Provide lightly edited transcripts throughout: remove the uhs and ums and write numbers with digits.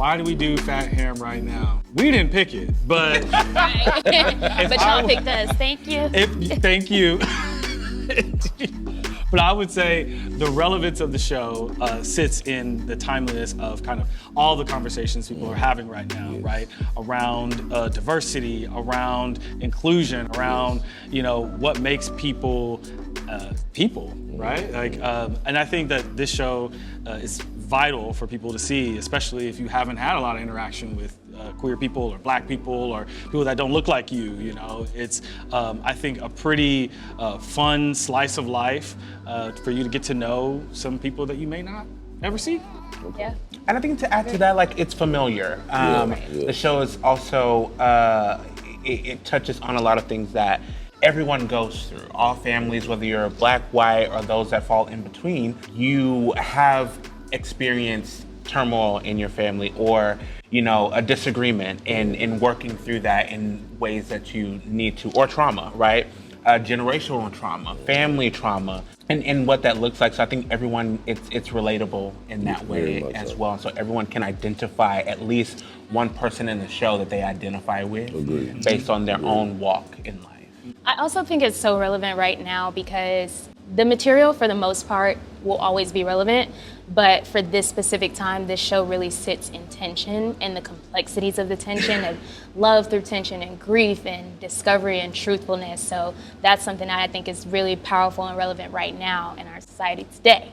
why do we do Fat Ham right now? We didn't pick it, but Right. But y'all picked us. Thank you. thank you. But I would say the relevance of the show sits in the timeliness of kind of all the conversations people are having right now, right? Around diversity, around inclusion, around, what makes people people, right? And I think that this show is vital for people to see, especially if you haven't had a lot of interaction with queer people or black people or people that don't look like you. It's, I think, a pretty fun slice of life for you to get to know some people that you may not ever see. Yeah. And I think to add to that, it's familiar. The show is also, it touches on a lot of things that everyone goes through. All families, whether you're black, white, or those that fall in between, you have experienced turmoil in your family or, a disagreement in working through that in ways that you need to, or trauma, right? Generational trauma, family trauma, and what that looks like. So I think everyone, it's relatable in that way as well. So everyone can identify at least one person in the show that they identify with based on their own walk in life. I also think it's so relevant right now because the material, for the most part, will always be relevant. But for this specific time, this show really sits in tension and the complexities of the tension and love through tension and grief and discovery and truthfulness. So that's something that I think is really powerful and relevant right now in our society today.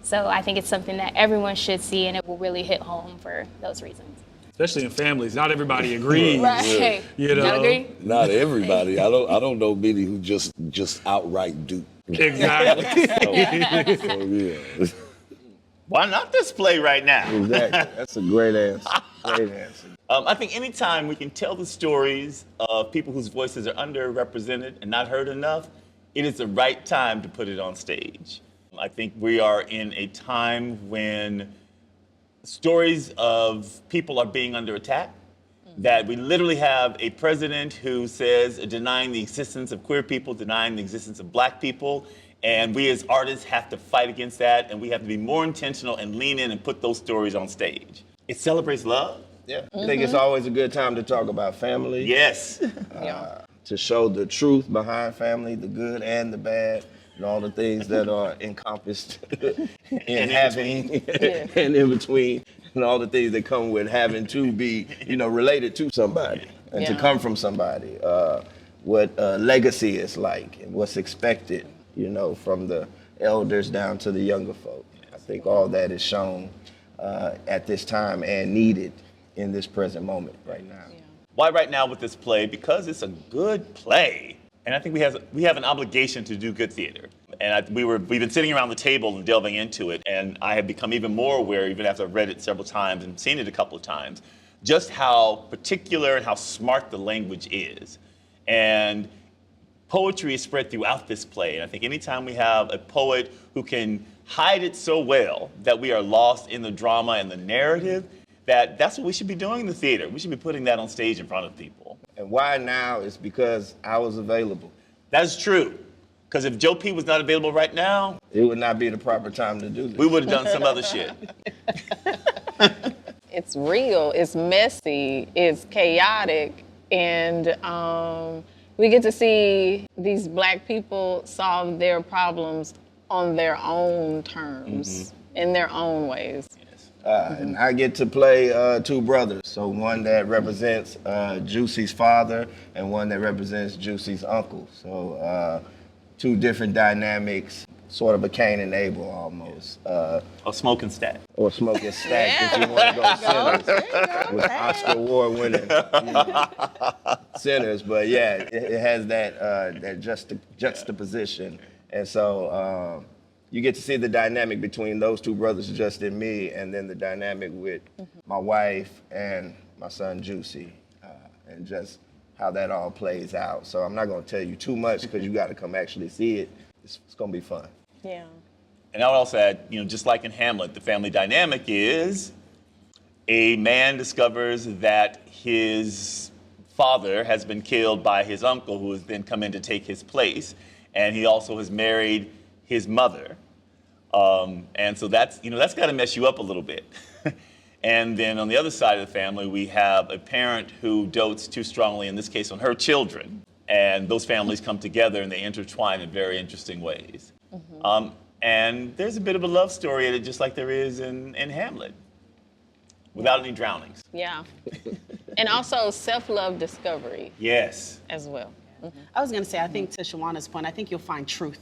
So I think it's something that everyone should see, and it will really hit home for those reasons. Especially in families, not everybody agrees. Right. You know? Agree? Not everybody. I don't know many who just outright do. Exactly. So, yeah. Why not this play right now? Exactly. That's a great answer. Great answer. I think anytime we can tell the stories of people whose voices are underrepresented and not heard enough, it is the right time to put it on stage. I think we are in a time when stories of people are being under attack, that we literally have a president who says denying the existence of queer people, denying the existence of black people, and we as artists have to fight against that, and we have to be more intentional and lean in and put those stories on stage. It celebrates love. Yeah. I think it's always a good time to talk about family. Yes. To show the truth behind family, the good and the bad, and all the things that are encompassed in having and in between, and all the things that come with having to be, related to somebody and to come from somebody. What legacy is like and what's expected, from the elders down to the younger folk. I think all that is shown at this time and needed in this present moment right now. Why right now with this play? Because it's a good play. And I think we have an obligation to do good theater. And we've been sitting around the table and delving into it, and I have become even more aware, even after I've read it several times and seen it a couple of times, just how particular and how smart the language is. And poetry is spread throughout this play, and I think anytime we have a poet who can hide it so well that we are lost in the drama and the narrative, that's what we should be doing in the theater. We should be putting that on stage in front of people. And why now is because I was available. That's true. Because if Joe P was not available right now, it would not be the proper time to do this. We would have done some other shit. It's real, it's messy, it's chaotic, and we get to see these black people solve their problems on their own terms, in their own ways. And I get to play two brothers. So one that represents Juicy's father and one that represents Juicy's uncle. So two different dynamics, sort of a Cain and Abel almost. Or Smoke and Stack. Or Smoke and Stack if you want to go sinners. With Oscar Award winning sinners. But yeah, it has that juxtaposition. And so you get to see the dynamic between those two brothers, just in me, and then the dynamic with my wife and my son Juicy, and just how that all plays out. So I'm not going to tell you too much because you got to come actually see it. It's going to be fun. Yeah. And I would also add, just like in Hamlet, the family dynamic is a man discovers that his father has been killed by his uncle, who has then come in to take his place, and he also has married his mother. And so that's got to mess you up a little bit. And then on the other side of the family, we have a parent who dotes too strongly, in this case, on her children. And those families come together and they intertwine in very interesting ways. And there's a bit of a love story in it, just like there is in Hamlet, without any drownings. Yeah. And also self-love discovery Yes. as well. I was going to say, I think to Shawana's point, I think you'll find truth,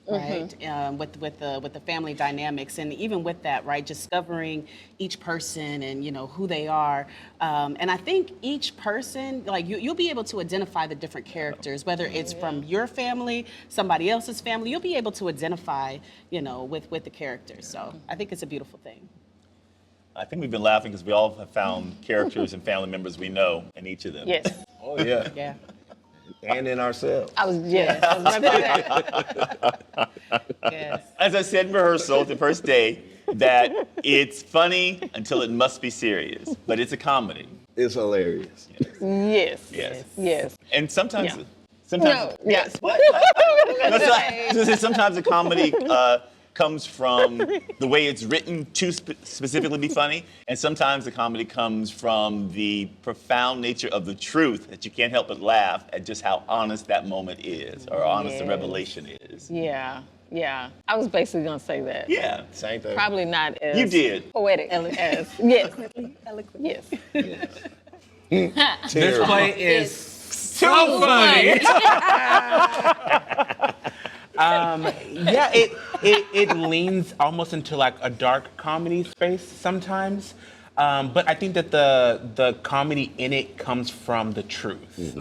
right, with the family dynamics, and even with that, right, discovering each person and who they are, and I think each person, like you'll be able to identify the different characters, whether it's from your family, somebody else's family, you'll be able to identify, with the characters. So I think it's a beautiful thing. I think we've been laughing because we all have found characters and family members we know in each of them. Yes. Oh yeah. Yeah. And in ourselves. I was right by that. Yes. As I said in rehearsal the first day, that it's funny until it must be serious, but it's a comedy. It's hilarious. Yes. Yes. Yes. And sometimes, Yeah. sometimes, No, yes. What? Sometimes a comedy comes from the way it's written to specifically be funny, and sometimes the comedy comes from the profound nature of the truth that you can't help but laugh at just how honest that moment is, or honest the revelation is. Yeah. Yeah. I was basically going to say that. Yeah. Same thing. Probably not as You did. poetic as yes. Yes. This play is so funny. Yeah, it leans almost into like a dark comedy space sometimes, but I think that the comedy in it comes from the truth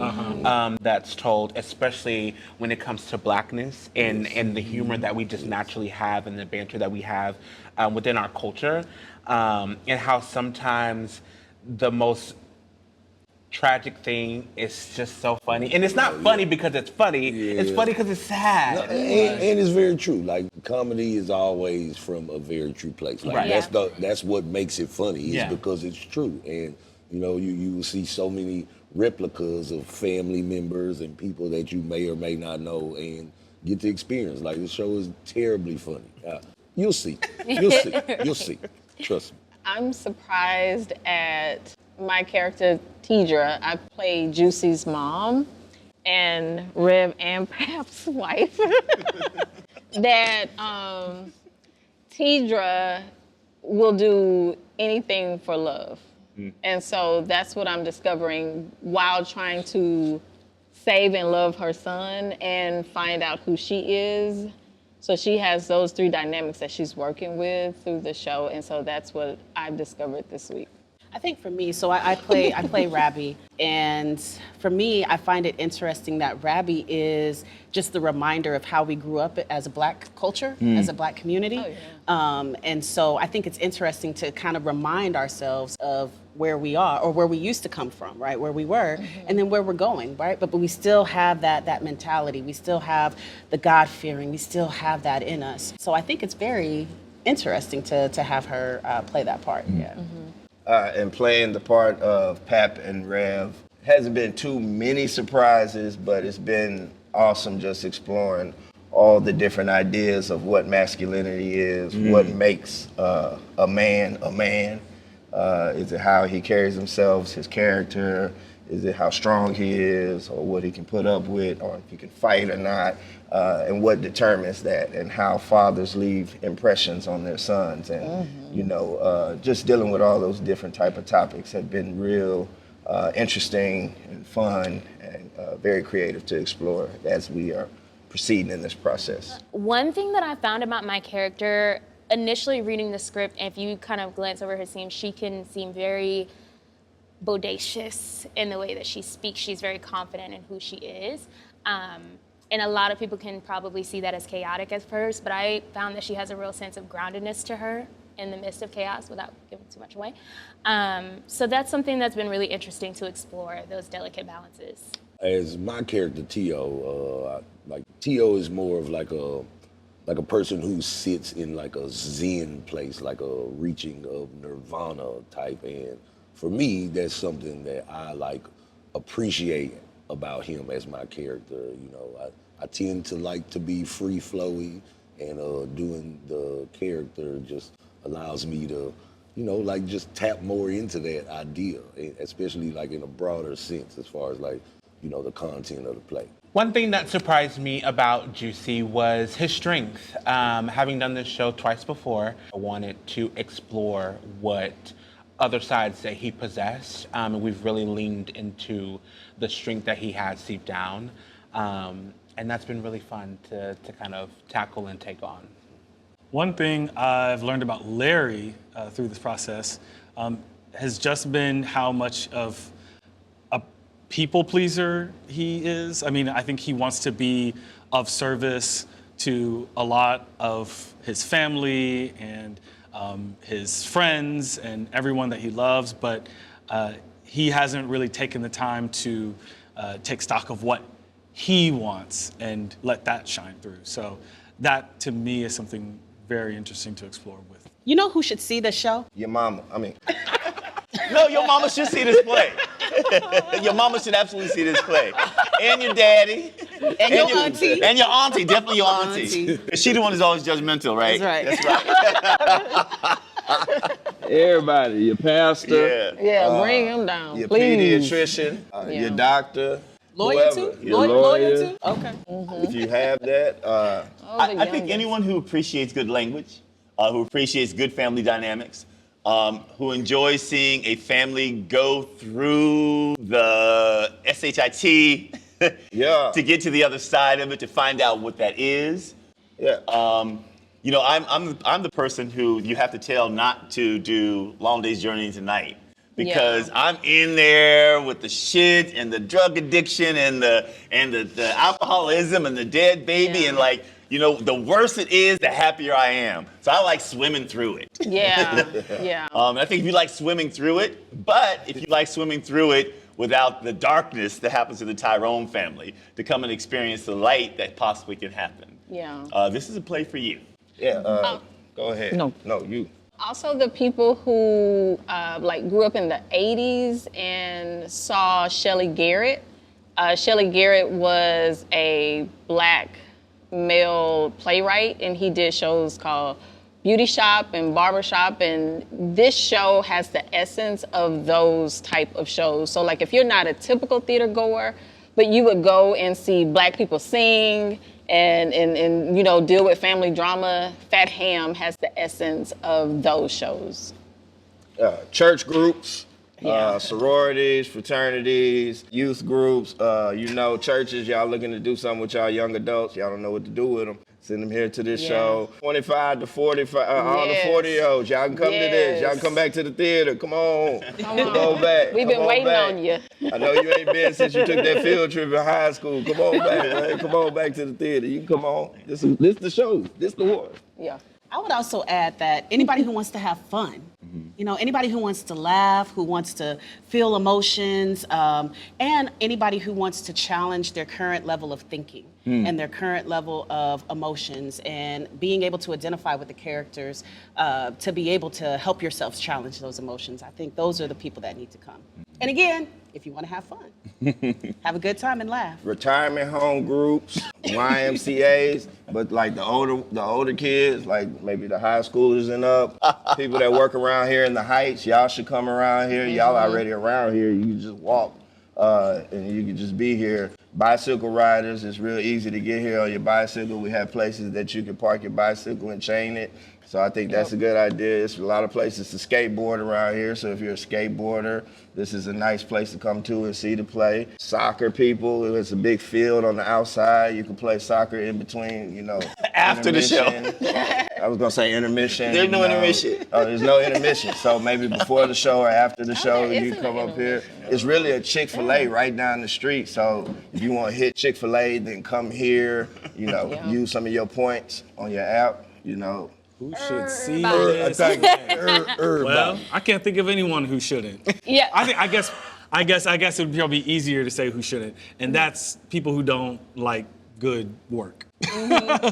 that's told, especially when it comes to Blackness and the humor that we just naturally have and the banter that we have within our culture, and how sometimes the most tragic thing is just so funny. And it's not funny because it's funny, it's funny because it's sad. No, and it's very true. Like, comedy is always from a very true place. Like, Right. that's what makes it funny, is because it's true. And you will see so many replicas of family members and people that you may or may not know and get to experience. Like, the show is terribly funny. You'll see. You'll see. Trust me. I'm surprised at my character, Tidra. I play Juicy's mom and Rev and Pap's wife. That Tidra will do anything for love. And so that's what I'm discovering while trying to save and love her son and find out who she is. So she has those three dynamics that she's working with through the show, and so that's what I've discovered this week. I think for me, so I play Rabbi, and for me, I find it interesting that Rabbi is just the reminder of how we grew up as a Black culture, as a Black community. And so I think it's interesting to kind of remind ourselves of where we are, or where we used to come from, right? Where we were, and then where we're going, right? But we still have that mentality. We still have the God-fearing. We still have that in us. So I think it's very interesting to have her play that part. Yeah. And playing the part of Pap and Rev hasn't been too many surprises, but it's been awesome just exploring all the different ideas of what masculinity is, what makes a man a man. Is it how he carries himself, his character? Is it how strong he is, or what he can put up with, or if he can fight or not? And what determines that, and how fathers leave impressions on their sons. And, just dealing with all those different type of topics have been real interesting and fun and very creative to explore as we are proceeding in this process. One thing that I found about my character, initially reading the script, and if you kind of glance over her scenes, she can seem very bodacious in the way that she speaks. She's very confident in who she is. And a lot of people can probably see that as chaotic at first, but I found that she has a real sense of groundedness to her in the midst of chaos without giving too much away. So that's something that's been really interesting to explore, those delicate balances. As my character, Tio, Tio is more of like a person who sits in like a Zen place, like a reaching of nirvana type. And for me, that's something that I appreciate about him as my character. I tend to like to be free flowy, and doing the character just allows me to, like just tap more into that idea, especially like in a broader sense as far as like, the content of the play. One thing that surprised me about Juicy was his strength. Having done this show twice before, I wanted to explore what other sides that he possessed. And we've really leaned into the strength that he has deep down. And that's been really fun to kind of tackle and take on. One thing I've learned about Larry through this process has just been how much of a people pleaser he is. I mean, I think he wants to be of service to a lot of his family and his friends and everyone that he loves, but he hasn't really taken the time to take stock of what he wants and let that shine through. So that, to me, is something very interesting to explore with. You know who should see the show? Your mama. I mean, No, your mama should see this play. Your mama should absolutely see this play. And your daddy. And your auntie. And your auntie, definitely your auntie. She the one who's always judgmental, right? That's right. everybody, your pastor, Yeah. Bring him down, your please. pediatrician, Yeah. your doctor, Lawyer whoever, too? your Lawyer too? Okay. If you have that, I think anyone who appreciates good language, who appreciates good family dynamics, who enjoys seeing a family go through the SHIT yeah, to get to the other side of it, to find out what that is. yeah. I'm the person who you have to tell not to do Long Day's Journey into Night, because Yeah. I'm in there with the shit and the drug addiction and the alcoholism and the dead baby, and like, the worse it is, the happier I am. So I like swimming through it. Yeah, yeah. I think if you like swimming through it, but if you like swimming through it without the darkness that happens to the Tyrone family, to come and experience the light that possibly can happen. Yeah. This is a play for you. Yeah, go ahead. No. No, you. Also, the people who grew up in the 80s and saw Shelley Garrett. Shelley Garrett was a Black male playwright, and he did shows called Beauty Shop and Barbershop, and this show has the essence of those type of shows. So like if you're not a typical theater goer, but you would go and see Black people sing and deal with family drama, Fat Ham has the essence of those shows. Church groups, Yeah. sororities, fraternities, youth groups, churches, y'all looking to do something with y'all young adults, y'all don't know what to do with them. Send them here to this show. 25 to 45, all the 40-year-olds, y'all can come to this. Y'all can come back to the theater. Come on. Come on back. We've been waiting on you. I know you ain't been since you took that field trip in high school. Come on back, man. Come on back to the theater. You can come on. This the show. This the one. Yeah. I would also add that anybody who wants to have fun, anybody who wants to laugh, who wants to feel emotions, and anybody who wants to challenge their current level of thinking and their current level of emotions, and being able to identify with the characters to be able to help yourselves challenge those emotions. I think those are the people that need to come. And again, if you want to have fun, have a good time and laugh. Retirement home groups, YMCAs, but like the older kids, like maybe the high schoolers and up, people that work around here in the Heights, y'all should come around here. Y'all already around here. You can just walk and you can just be here. Bicycle riders, it's real easy to get here on your bicycle. We have places that you can park your bicycle and chain it. So I think that's a good idea. There's a lot of places to skateboard around here. So if you're a skateboarder, this is a nice place to come to and see the play. Soccer people, it's a big field on the outside. You can play soccer in between, After the show. I was gonna say intermission. There's no intermission. Oh, there's no intermission. So maybe before the show or after the show, there you isn't come an up here. It's really a Chick-fil-A right down the street. So if you want to hit Chick-fil-A, then come here. Use some of your points on your app. Who should see Everybody. this? Well, I can't think of anyone who shouldn't. Yeah. I guess it would probably be easier to say who shouldn't, and that's people who don't like good work.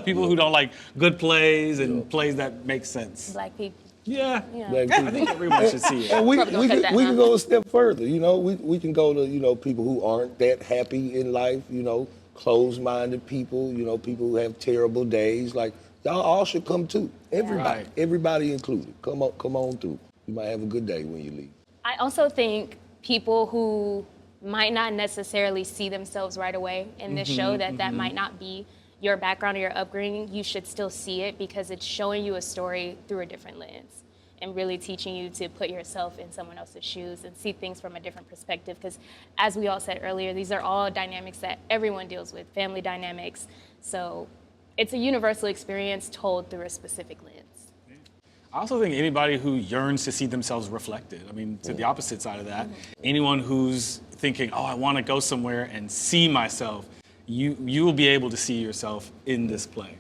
People who don't like good plays and plays that make sense. Black people. Yeah. Black I think everyone should see it. And we Probably gonna cut that can now. go a step further. We can go to people who aren't that happy in life. Closed-minded people. People who have terrible days. Like y'all all should come too. Everybody, Right. everybody included. Come on through. You might have a good day when you leave. I also think people who might not necessarily see themselves right away in this show, that might not be your background or your upbringing, you should still see it because it's showing you a story through a different lens and really teaching you to put yourself in someone else's shoes and see things from a different perspective. Because as we all said earlier, these are all dynamics that everyone deals with, family dynamics. So it's a universal experience told through a specific lens. I also think anybody who yearns to see themselves reflected, I mean, to the opposite side of that, anyone who's thinking, oh, I want to go somewhere and see myself, you will be able to see yourself in this play,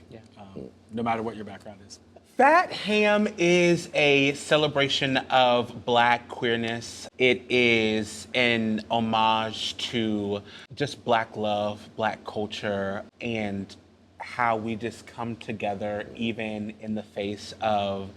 no matter what your background is. Fat Ham is a celebration of Black queerness. It is an homage to just Black love, Black culture, and how we just come together even in the face of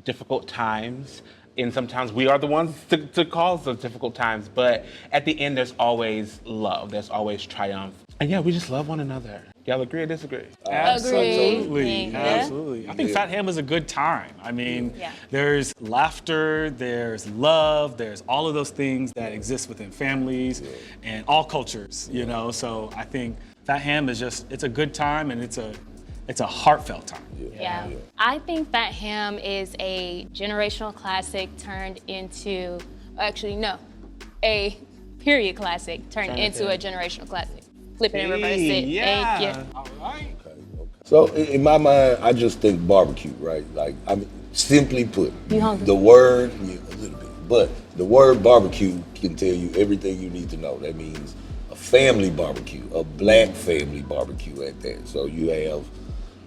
difficult times. And sometimes we are the ones to cause those difficult times, but at the end there's always love, there's always triumph. And yeah, we just love one another. Y'all agree or disagree? Absolutely, Yeah. absolutely. I think Fat Ham is a good time. I mean, there's laughter, there's love, there's all of those things that exist within families and all cultures, you know? So I think Fat Ham is just, it's a good time and it's a heartfelt time. Yeah. I think Fat Ham is a generational classic turned into, actually no, a period classic turned into a generational classic. Flip it and reverse it. Yeah. Thank you. All right. So in my mind, I just think barbecue, right? Like, I mean, simply put, You hungry? the word, a little bit, but the word barbecue can tell you everything you need to know. That means a family barbecue, a Black family barbecue at that. So you have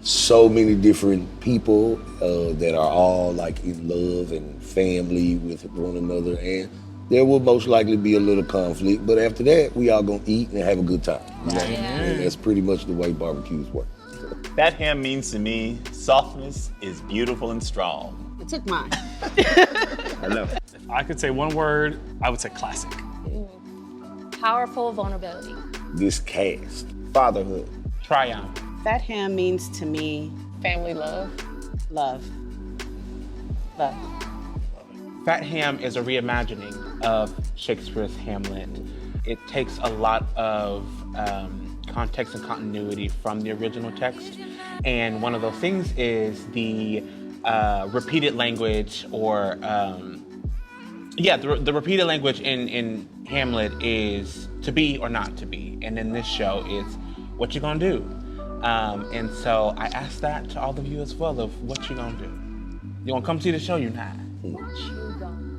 so many different people that are all like in love and family with one another, and there will most likely be a little conflict, but after that, we all gonna eat and have a good time. You know? And that's pretty much the way barbecues work. Fat Ham means to me, softness is beautiful and strong. It took mine. I know. If I could say one word, I would say classic. Powerful vulnerability. This cast. Fatherhood. Triumph. Fat Ham means to me Family love. love. Love. Fat Ham is a reimagining of Shakespeare's Hamlet. It takes a lot of context and continuity from the original text. And one of those things is the repeated language or, the repeated language in Hamlet is to be or not to be. And in this show, it's what you gonna do? And so I asked that to all of you as well of what you gonna do? You gonna come see the show, you're not?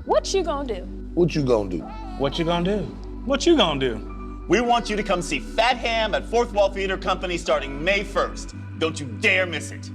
What you gonna do? What you gonna do? What you gonna do? What you gonna do? We want you to come see Fat Ham at Fourth Wall Theater Company starting May 1st. Don't you dare miss it.